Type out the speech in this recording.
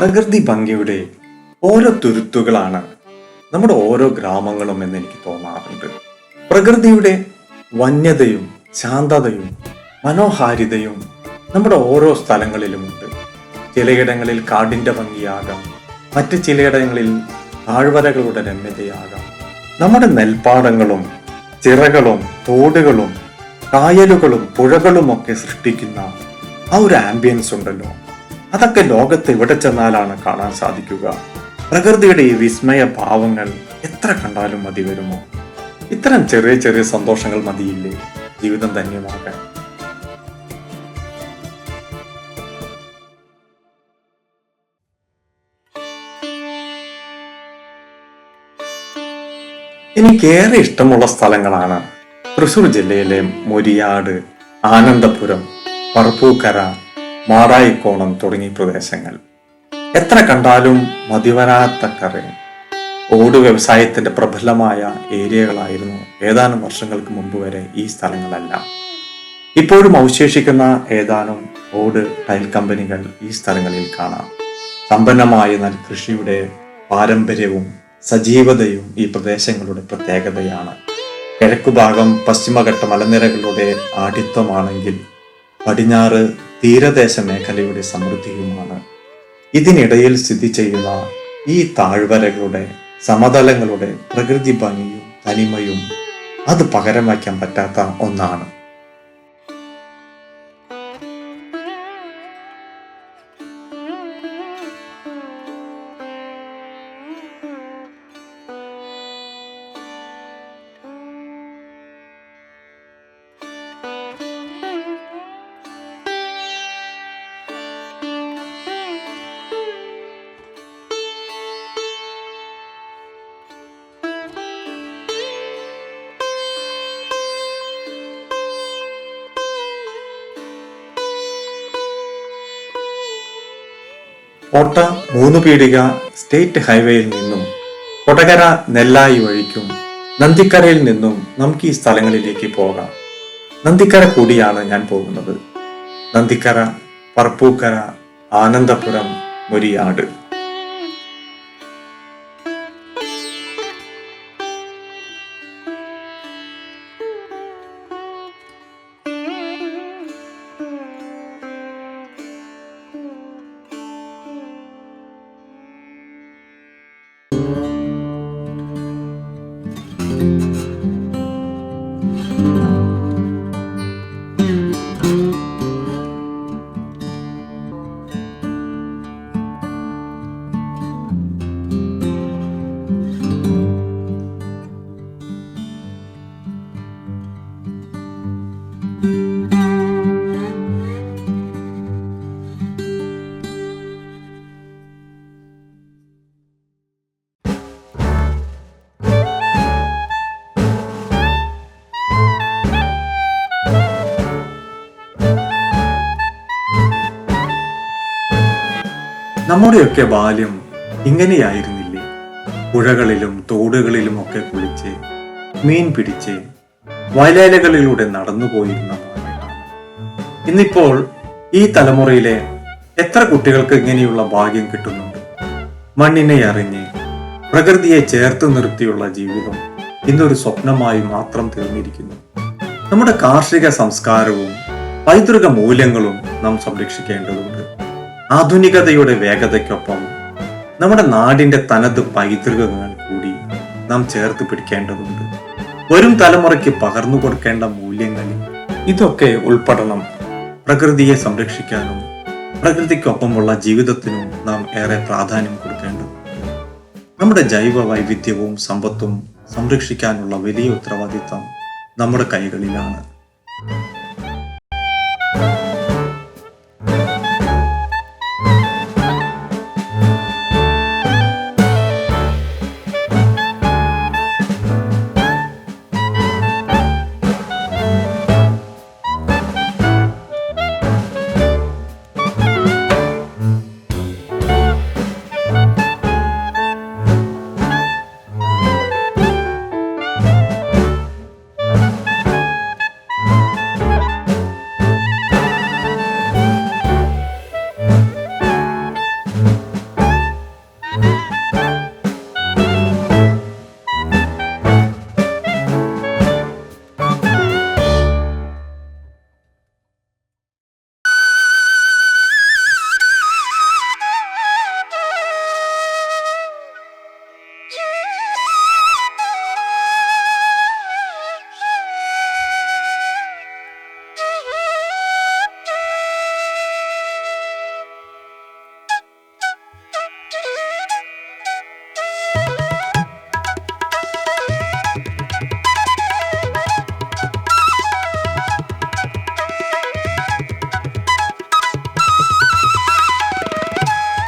പ്രകൃതി ഭംഗിയുടെ ഓരോ തുരുത്തുകളാണ് നമ്മുടെ ഓരോ ഗ്രാമങ്ങളും എന്ന് എനിക്ക് തോന്നാറുണ്ട്. പ്രകൃതിയുടെ വന്യതയും ശാന്തതയും മനോഹാരിതയും നമ്മുടെ ഓരോ സ്ഥലങ്ങളിലുമുണ്ട്. ചിലയിടങ്ങളിൽ കാടിന്റെ ഭംഗിയാകാം, മറ്റ് ചിലയിടങ്ങളിൽ താഴ്വരകളുടെ രമ്യതയാകാം. നമ്മുടെ നെൽപ്പാടങ്ങളും ചിറകളും തോടുകളും കായലുകളും പുഴകളും ഒക്കെ സൃഷ്ടിക്കുന്ന ആ ഒരു ആംബിയൻസ് ഉണ്ടല്ലോ, അതൊക്കെ ലോകത്ത് എവിടെ ചെന്നാലാണ് കാണാൻ സാധിക്കുക. പ്രകൃതിയുടെ ഈ വിസ്മയ ഭാവങ്ങൾ എത്ര കണ്ടാലും മതി വരുമോ? ഇത്തരം ചെറിയ ചെറിയ സന്തോഷങ്ങൾ മതിയില്ലേ ജീവിതം ധന്യമാകാൻ? എനിക്കേറെ ഇഷ്ടമുള്ള സ്ഥലങ്ങളാണ് തൃശ്ശൂർ ജില്ലയിലെ മുരിയാട്, ആനന്ദപുരം, പറപ്പൂക്കര, മാടായിക്കോണം തുടങ്ങിയ പ്രദേശങ്ങൾ. എത്ര കണ്ടാലും മതിവരാത്തക്കറെ ഓട് വ്യവസായത്തിന്റെ പ്രബലമായ ഏരിയകളായിരുന്നു ഏതാനും വർഷങ്ങൾക്ക് മുമ്പ് വരെ ഈ സ്ഥലങ്ങളെല്ലാം. ഇപ്പോഴും അവശേഷിക്കുന്ന ഏതാനും ഓട് ടൈൽ കമ്പനികൾ ഈ സ്ഥലങ്ങളിൽ കാണാം. സമ്പന്നമായ നെൽകൃഷിയുടെ പാരമ്പര്യവും സജീവതയും ഈ പ്രദേശങ്ങളുടെ പ്രത്യേകതയാണ്. കിഴക്കുഭാഗം പശ്ചിമഘട്ട മലനിരകളുടെ ആഢ്യത്വമാണെങ്കിൽ പടിഞ്ഞാറ് തീരദേശ മേഖലയുടെ സമൃദ്ധിയുമാണ്. ഇതിനിടയിൽ സ്ഥിതി ചെയ്യുന്ന ഈ താഴ്വരകളുടെ സമതലങ്ങളുടെ പ്രകൃതി ഭംഗിയും തനിമയും അത് പകരം വയ്ക്കാൻ പറ്റാത്ത ഒന്നാണ്. കോട്ട 3 പീടിക സ്റ്റേറ്റ് ഹൈവേയിൽ നിന്നും കൊടകര നെല്ലായി വഴിക്കും നന്ദിക്കരയിൽ നിന്നും നമുക്ക് ഈ സ്ഥലങ്ങളിലേക്ക് പോകാം. നന്ദിക്കര കൂടിയാണ് ഞാൻ പോകുന്നത്. നന്ദിക്കര, പറപ്പൂക്കര, ആനന്ദപുരം, മുരിയാട്. നമ്മുടെയൊക്കെ ബാല്യം ഇങ്ങനെയായിരുന്നില്ലേ? പുഴകളിലും തോടുകളിലും ഒക്കെ കുളിച്ച് മീൻ പിടിച്ച് വയലേലകളിലൂടെ നടന്നുപോയിരുന്ന ബാല്യകാലം. ഇന്നിപ്പോൾ ഈ തലമുറയിലെ എത്ര കുട്ടികൾക്ക് ഇങ്ങനെയുള്ള ഭാഗ്യം കിട്ടുന്നുണ്ട്? മണ്ണിനെ അറിഞ്ഞ് പ്രകൃതിയെ ചേർത്ത് നിർത്തിയുള്ള ജീവിതം ഇന്നൊരു സ്വപ്നമായി മാത്രം തീർന്നിരിക്കുന്നു. നമ്മുടെ കാർഷിക സംസ്കാരവും പൈതൃക മൂല്യങ്ങളും നാം സംരക്ഷിക്കേണ്ടതുണ്ട്. ആധുനികതയുടെ വേഗതയ്ക്കൊപ്പം നമ്മുടെ നാടിന്റെ തനത് പൈതൃകങ്ങൾ കൂടി നാം ചേർത്ത് പിടിക്കേണ്ടതുണ്ട്. വരും തലമുറയ്ക്ക് പകർന്നു കൊടുക്കേണ്ട മൂല്യങ്ങളിൽ ഇതൊക്കെ ഉൾപ്പെടണം. പ്രകൃതിയെ സംരക്ഷിക്കാനും പ്രകൃതിക്കൊപ്പമുള്ള ജീവിതത്തിനും നാം ഏറെ പ്രാധാന്യം കൊടുക്കേണ്ടതുണ്ട്. നമ്മുടെ ജൈവ വൈവിധ്യവും സമ്പത്തും സംരക്ഷിക്കാനുള്ള വലിയ ഉത്തരവാദിത്തം നമ്മുടെ കൈകളിലാണ്.